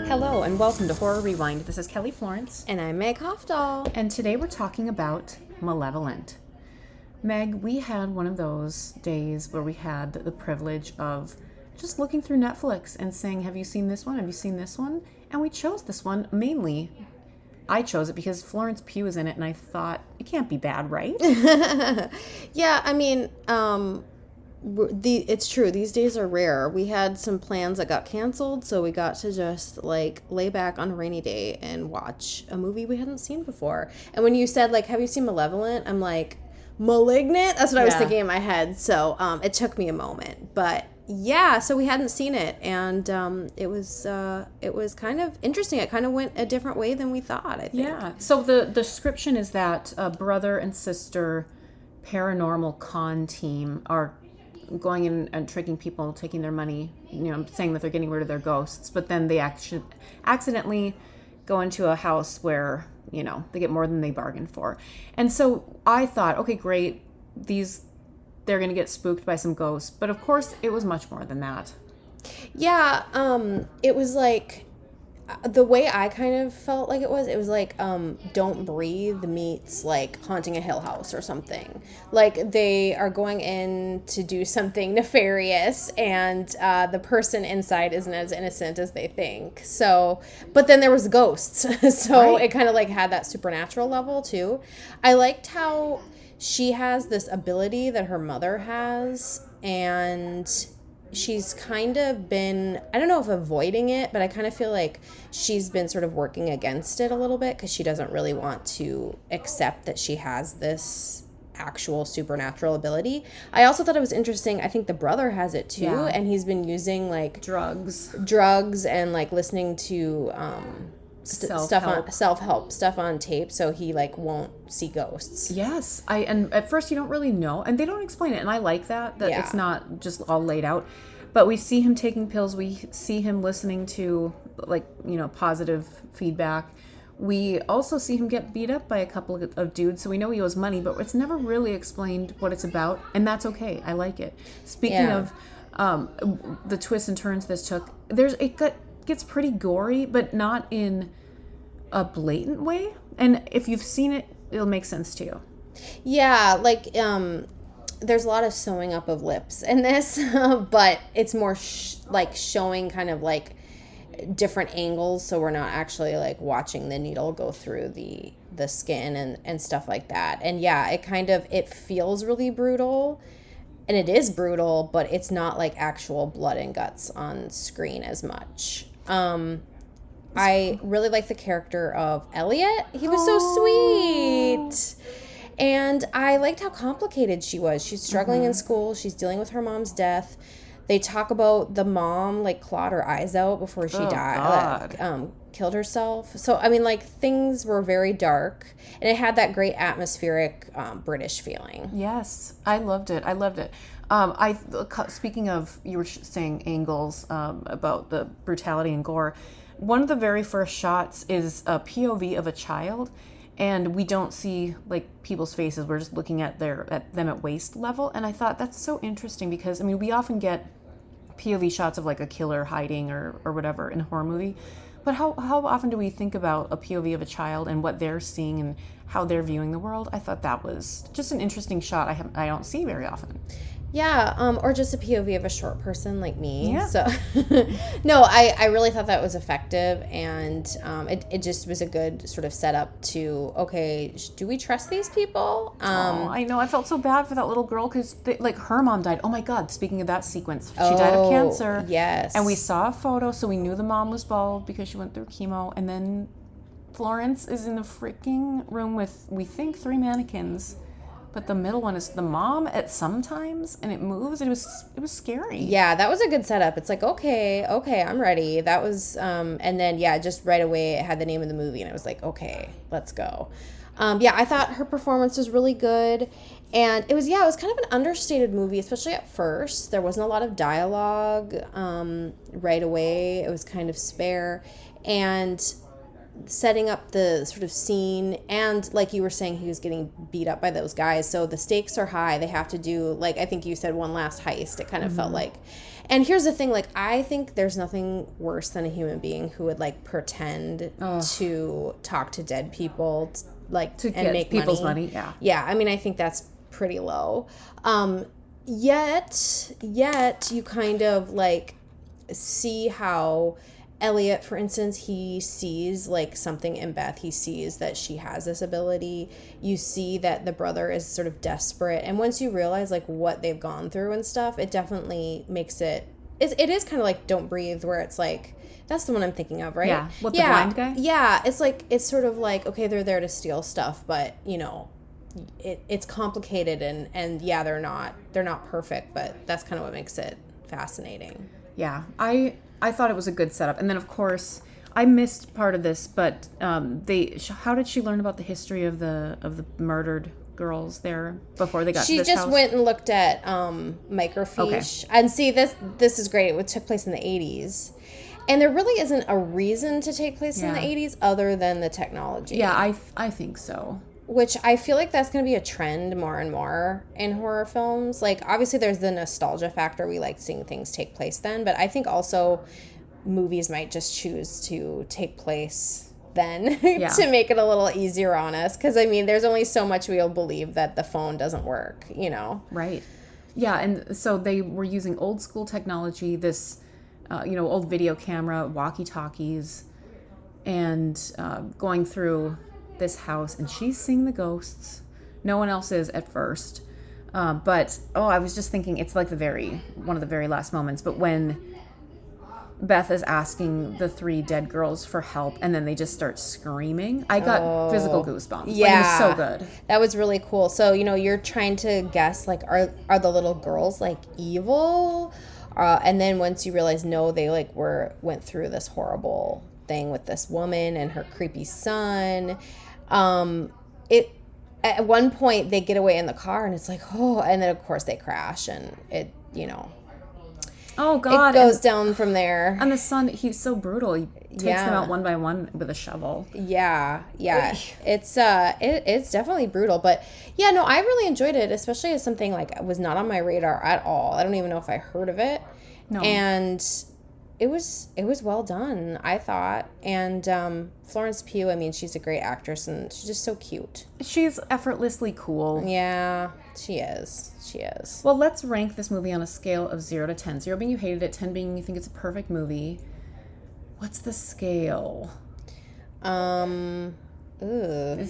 Hello and welcome to Horror Rewind. This is Kelly Florence. And I'm Meg Hofdahl. And today we're talking about Malevolent. Meg, we had one of those days where we had the privilege of just looking through Netflix and saying, have you seen this one? Have you seen this one? And we chose this one mainly. I chose it because Florence Pugh is in it and I thought, it can't be bad, right? Yeah, I mean, it's true. These days are rare. We had some plans that got canceled, so we got to just lay back on a rainy day and watch a movie we hadn't seen before. And when you said have you seen Malevolent? I'm like, Malignant? That's what I was thinking in my head. So it took me a moment, but yeah. So we hadn't seen it, and it was kind of interesting. It kind of went a different way than we thought, I think. Yeah. So the description is that a brother and sister paranormal con team are going in and tricking people, taking their money, saying that they're getting rid of their ghosts, but then they accidentally go into a house where, they get more than they bargained for. And so I thought, okay, great, they're going to get spooked by some ghosts. But of course, it was much more than that. Yeah, it was the way I kind of felt like it was Don't Breathe meets Haunting a Hill House or something. They are going in to do something nefarious, and the person inside isn't as innocent as they think. So, but then there was ghosts. So It kind of had that supernatural level too. I liked how she has this ability that her mother has, and she's kind of been, I don't know if avoiding it, but I kind of feel like she's been sort of working against it a little bit because she doesn't really want to accept that she has this actual supernatural ability. I also thought it was interesting. I think the brother has it too, and he's been using drugs and listening to self-help stuff on tape, so he won't see ghosts. Yes. And at first you don't really know, and they don't explain it, and I like that it's not just all laid out. But we see him taking pills, we see him listening to positive feedback. We also see him get beat up by a couple of dudes, so we know he owes money, but it's never really explained what it's about, and that's okay. I like it. Speaking of the twists and turns this took, it gets pretty gory, but not in a blatant way. And if you've seen it, it'll make sense to you. Yeah, there's a lot of sewing up of lips in this, but it's more showing kind of different angles, so we're not actually watching the needle go through the skin and stuff like that. And yeah, it feels really brutal. And it is brutal, but it's not actual blood and guts on screen as much. I really like the character of Elliot. He was so sweet. And I liked how complicated she was. She's struggling in school. She's dealing with her mom's death. They talk about the mom clawed her eyes out before she died. Killed herself. So, I mean, things were very dark. And it had that great atmospheric British feeling. Yes, I loved it. Speaking of, you were saying angles about the brutality and gore. One of the very first shots is a POV of a child, and we don't see people's faces. We're just looking at them at waist level. And I thought that's so interesting because, I mean, we often get POV shots of a killer hiding or whatever in a horror movie. But how often do we think about a POV of a child and what they're seeing and how they're viewing the world? I thought that was just an interesting shot I don't see very often. Yeah, or just a POV of a short person like me. Yeah. So, no, I really thought that was effective, and it just was a good sort of setup to, okay, do we trust these people? I know. I felt so bad for that little girl because her mom died. Oh my God, speaking of that sequence, she died of cancer. Yes. And we saw a photo, so we knew the mom was bald because she went through chemo, and then Florence is in the freaking room with, we think, 3 mannequins. But the middle one is the mom at sometimes, and it moves. It was scary. Yeah, that was a good setup. It's okay, I'm ready. That was, and then just right away it had the name of the movie, and it was okay, let's go. I thought her performance was really good, and it was kind of an understated movie, especially at first. There wasn't a lot of dialogue right away. It was kind of spare, and setting up the sort of scene, and like you were saying, he was getting beat up by those guys, so the stakes are high. They have to do, like, I think you said, one last heist. It kind of felt like. And here's the thing, like, I think there's nothing worse than a human being who would, like, pretend to talk to dead people, like, to and make people's money. Yeah, I mean, I think that's pretty low. Yet you kind of, like, see how Elliot, for instance, he sees, like, something in Beth. He sees that she has this ability. You see that the brother is sort of desperate. And once you realize, like, what they've gone through and stuff, it definitely makes it is kind of like Don't Breathe, where it's like, that's the one I'm thinking of, right? Yeah, with the blind guy? Yeah, it's like, it's sort of like, okay, they're there to steal stuff, but, you know, it's complicated, and yeah, they're not perfect, but that's kind of what makes it fascinating. Yeah, I thought it was a good setup. And then, of course, I missed part of this, but how did she learn about the history of the murdered girls there before they got to this house? She just went and looked at microfiche. Okay. And see, this is great. It took place in the 80s. And there really isn't a reason to take place in the 80s other than the technology. Yeah, I think so. Which I feel like that's going to be a trend more and more in horror films. Like, obviously there's the nostalgia factor. We like seeing things take place then. But I think also movies might just choose to take place then to make it a little easier on us. Because, I mean, there's only so much we'll believe that the phone doesn't work, you know? Right. Yeah, and so they were using old school technology, this, old video camera, walkie-talkies, and going through this house, and she's seeing the ghosts. No one else is at first. But I was just thinking, it's like one of the very last moments, but when Beth is asking the 3 dead girls for help, and then they just start screaming, I got physical goosebumps. Yeah. Like, it was so good. That was really cool. So, you're trying to guess, like, are the little girls, like, evil? And then once you realize, no, they, like, went through this horrible thing with this woman and her creepy son. At one point they get away in the car, and it's like, and then of course they crash, and it, oh God, it goes down from there. And the son, he's so brutal. He takes them out one by one with a shovel. Yeah. It's definitely brutal, but yeah, no, I really enjoyed it, especially as something like was not on my radar at all. I don't even know if I heard of it. No. And it was well done, I thought. And Florence Pugh, I mean, she's a great actress, and she's just so cute. She's effortlessly cool. Yeah, she is. Well, let's rank this movie on a scale of 0 to 10. 0 being you hated it, 10 being you think it's a perfect movie. What's the scale? It's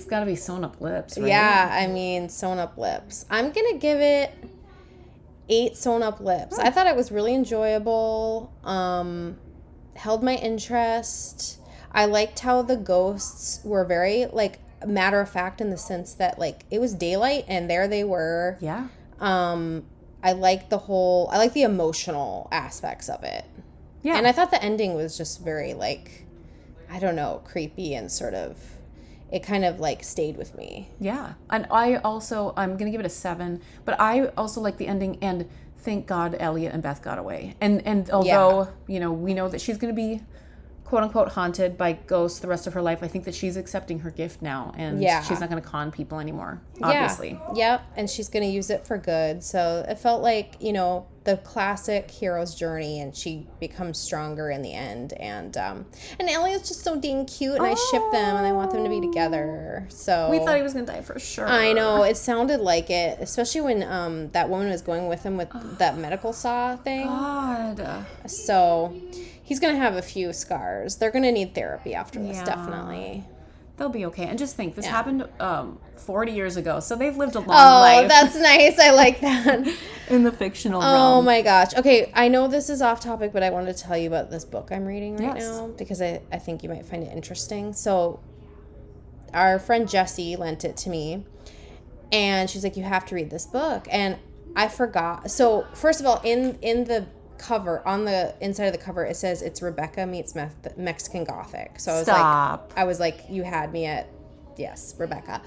got to be sewn up lips, right? Yeah, I mean, sewn up lips. I'm going to give it 8 sewn up lips. I thought it was really enjoyable. Held my interest. I liked how the ghosts were very, like, matter of fact, in the sense that, like, it was daylight and there they were. Yeah. I like the emotional aspects of it. Yeah. And I thought the ending was just very, like, I don't know, creepy, and sort of, it kind of, like, stayed with me. Yeah. And I'm going to give it a 7, but I also like the ending, and thank God Elliot and Beth got away. And although, we know that she's going to be quote unquote haunted by ghosts the rest of her life, I think that she's accepting her gift now, and she's not going to con people anymore, obviously. Yep. And she's going to use it for good. So it felt like, the classic hero's journey, and she becomes stronger in the end. And Elliot's just so dang cute, and I ship them, and I want them to be together. So we thought he was going to die for sure. I know. It sounded like it, especially when that woman was going with him with that medical saw thing. God. So he's going to have a few scars. They're going to need therapy after this, definitely. They'll be okay. And just think, this happened 40 years ago, so they've lived a long life. Oh, that's nice. I like that. In the fictional realm. Oh my gosh. Okay, I know this is off topic, but I wanted to tell you about this book I'm reading right now, because I think you might find it interesting. So our friend Jessie lent it to me, and she's like, you have to read this book. And I forgot. So first of all, in the cover, on the inside of the cover, it says it's Rebecca meets Mexican Gothic. So I was like, you had me at, yes, Rebecca.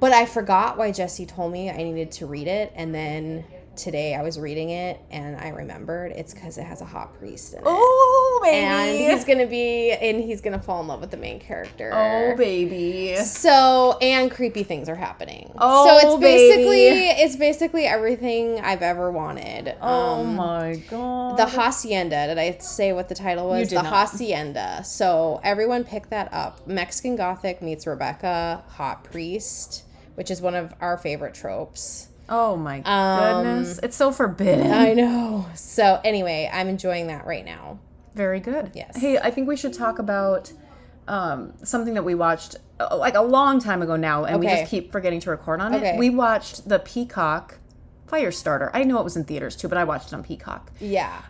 But I forgot why Jessie told me I needed to read it, and then today I was reading it and I remembered it's because it has a hot priest in it. Oh, baby. And he's gonna fall in love with the main character. Oh, baby. So, and creepy things are happening. Oh, so it's basically everything I've ever wanted. Oh my God. The Hacienda. Did I say what the title was? You did not. Hacienda. So everyone pick that up. Mexican Gothic meets Rebecca, hot priest, which is one of our favorite tropes. Oh my goodness. It's so forbidden. I know. So anyway, I'm enjoying that right now. Very good. Yes. Hey, I think we should talk about something that we watched like a long time ago now, and we just keep forgetting to record on it. We watched the Peacock Firestarter. I know it was in theaters too, but I watched it on Peacock. Yeah.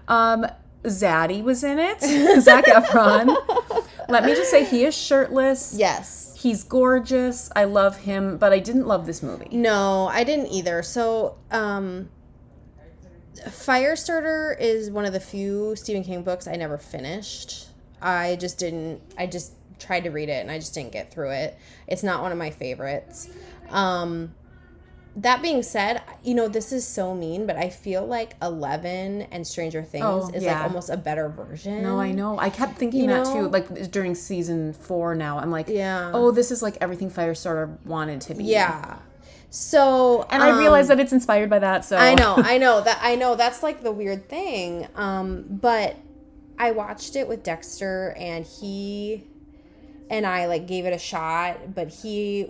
Zaddy was in it. Zac Efron. Let me just say, he is shirtless. Yes. He's gorgeous. I love him, but I didn't love this movie. No, I didn't either. So, Firestarter is one of the few Stephen King books I never finished. I just tried to read it and I just didn't get through it. It's not one of my favorites. That being said, this is so mean, but I feel like 11 and Stranger Things is like almost a better version. No, I know. I kept thinking that too. Like during season 4 now, I'm like, oh, this is like everything Firestarter wanted to be. Yeah. So, and I realized that it's inspired by that. So I know that's like the weird thing. But I watched it with Dexter, and he and I like gave it a shot, but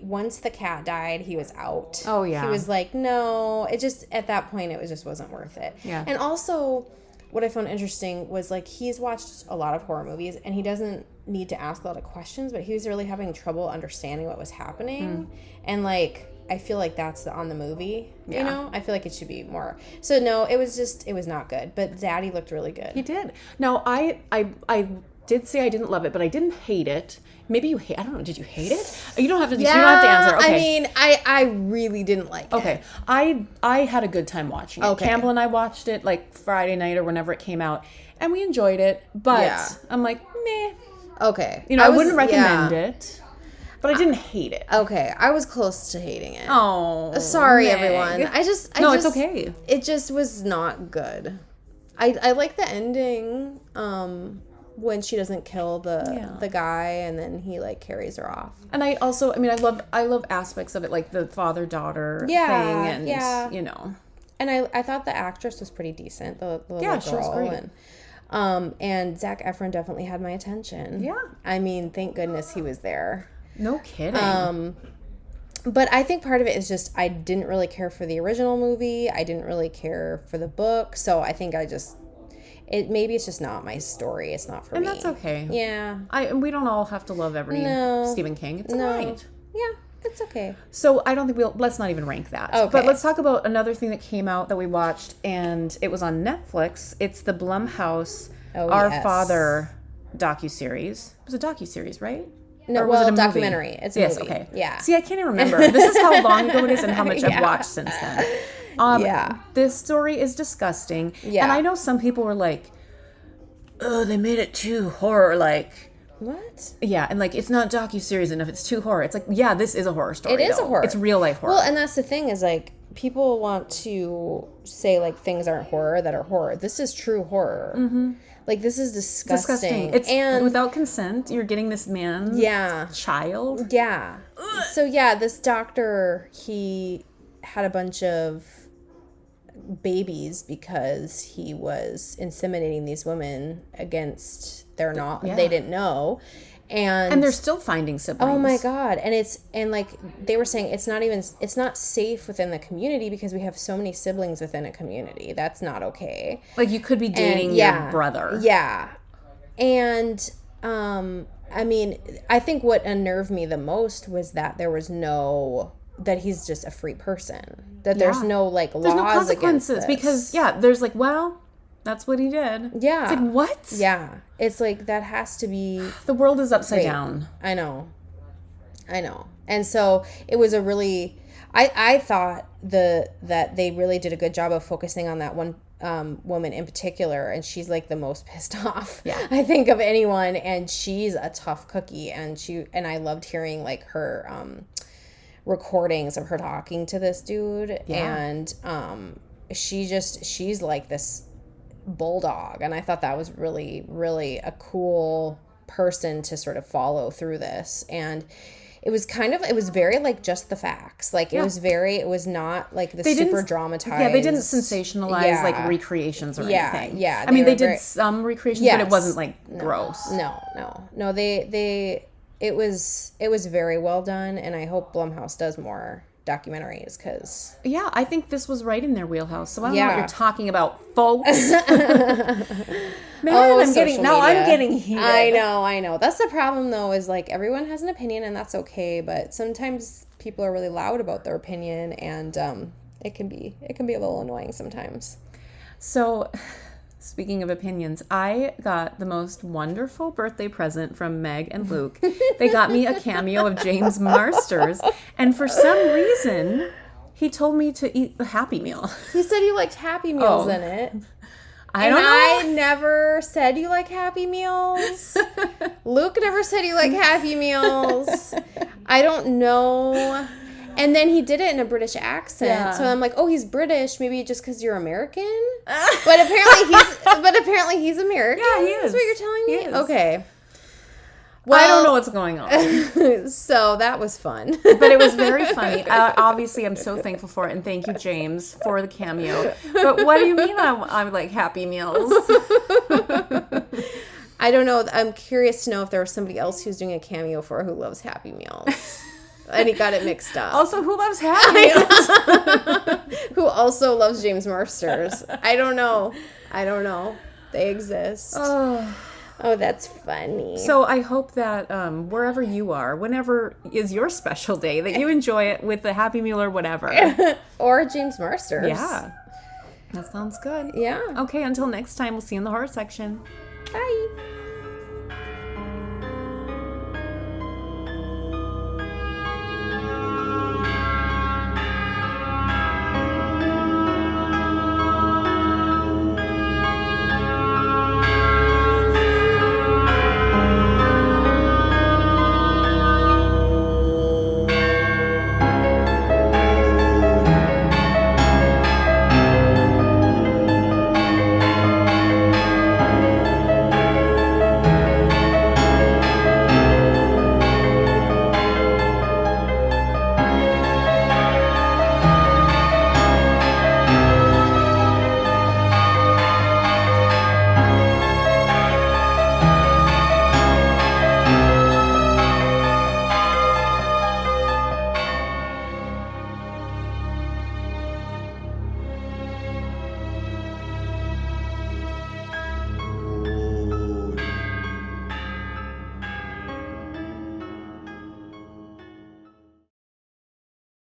once the cat died, he was out. Oh yeah. He was like, no, it just, at that point, it just wasn't worth it. Yeah. And also, what I found interesting was like, he's watched a lot of horror movies and he doesn't need to ask a lot of questions, but he was really having trouble understanding what was happening. And like, I feel like that's on the movie, I feel like it should be more. So no, it was not good, but Zaddy looked really good. He did. Now, I did say I didn't love it, but I didn't hate it. Maybe you hate. I don't know. Did you hate it? You don't have to. Yeah, you don't have to answer. Okay. I mean, I really didn't like it. Okay. I had a good time watching it. Okay. Campbell and I watched it like Friday night or whenever it came out, and we enjoyed it. But I'm like, meh. Okay. I wouldn't recommend it, but I didn't hate it. Okay. I was close to hating it. Oh, sorry, Meg. everyone. It's okay. It just was not good. I like the ending. When she doesn't kill the guy and then he like carries her off. And I love aspects of it, like the father-daughter thing, and And I thought the actress was pretty decent, the little girl. She was great. And Zac Efron definitely had my attention. Yeah. I mean, thank goodness he was there. No kidding. But I think part of it is just I didn't really care for the original movie. I didn't really care for the book. So I think maybe it's just not my story. It's not for me. And that's okay. Yeah. We don't all have to love every Stephen King. It's all right. Yeah, it's okay. So I don't think let's not even rank that. Okay. But let's talk about another thing that came out that we watched, and it was on Netflix. It's the Blumhouse Our Father docuseries. It was a docuseries, right? No, or was it a documentary. Movie? It's a movie. Okay. Yeah. See, I can't even remember. This is how long ago it is and how much I've watched since then. This story is disgusting. Yeah. And I know some people were like, oh, they made it too horror-like. What? Yeah, and like, it's not docuseries enough. It's too horror. It's like, yeah, this is a horror story. It is a horror. It's real-life horror. Well, and that's the thing is like, people want to say like things aren't horror that are horror. This is true horror. Mm-hmm. Like, this is disgusting. It's without consent. You're getting this man's child. Yeah. Ugh. So, yeah, this doctor, he had a bunch of babies because he was inseminating these women against they didn't know. And they're still finding siblings. Oh my God. And like they were saying, it's not safe within the community because we have so many siblings within a community. That's not okay. Like, you could be dating your brother. Yeah. And I mean, I think what unnerved me the most was that that he's just a free person. That there's no like laws, there's no consequences because there's like, well, that's what he did. Yeah. It's like, what? Yeah. It's like, that has to be... The world is upside down. I know. And so it was a really... I thought that they really did a good job of focusing on that one woman in particular, and she's like the most pissed off, I think, of anyone, and she's a tough cookie, and I loved hearing like her recordings of her talking to this dude, and she's like this bulldog, and I thought that was really, really a cool person to sort of follow through this. And it was very like just the facts. Like it was not like the super dramatized. Yeah, they didn't sensationalize like recreations or anything. Yeah. I mean, they did some recreations, but it wasn't like gross. No. It was very well done, and I hope Blumhouse does more documentaries because I think this was right in their wheelhouse. So I don't know what you're talking about, folks. Man, I'm getting heated. I know. That's the problem though, is like everyone has an opinion and that's okay, but sometimes people are really loud about their opinion, and it can be a little annoying sometimes. So speaking of opinions, I got the most wonderful birthday present from Meg and Luke. They got me a cameo of James Marsters, and for some reason, he told me to eat the Happy Meal. He said you liked Happy Meals in it. I don't know. I never said you like Happy Meals. Luke never said you like Happy Meals. I don't know. And then he did it in a British accent. Yeah. So I'm like, oh, he's British. Maybe just because you're American? But apparently he's American. Yeah, he is. That's what you're telling me? He is. Okay. Well, I don't know what's going on. So that was fun. But it was very funny. Obviously, I'm so thankful for it. And thank you, James, for the cameo. But what do you mean I'm like Happy Meals? I don't know. I'm curious to know if there was somebody else who's doing a cameo for Who Loves Happy Meals. And he got it mixed up. Also, who loves Happy Meals? Who also loves James Marsters? I don't know. They exist. Oh, that's funny. So I hope that wherever you are, whenever is your special day, that you enjoy it with a Happy Meal or whatever. Or James Marsters. Yeah. That sounds good. Yeah. Okay, until next time, we'll see you in the horror section. Bye.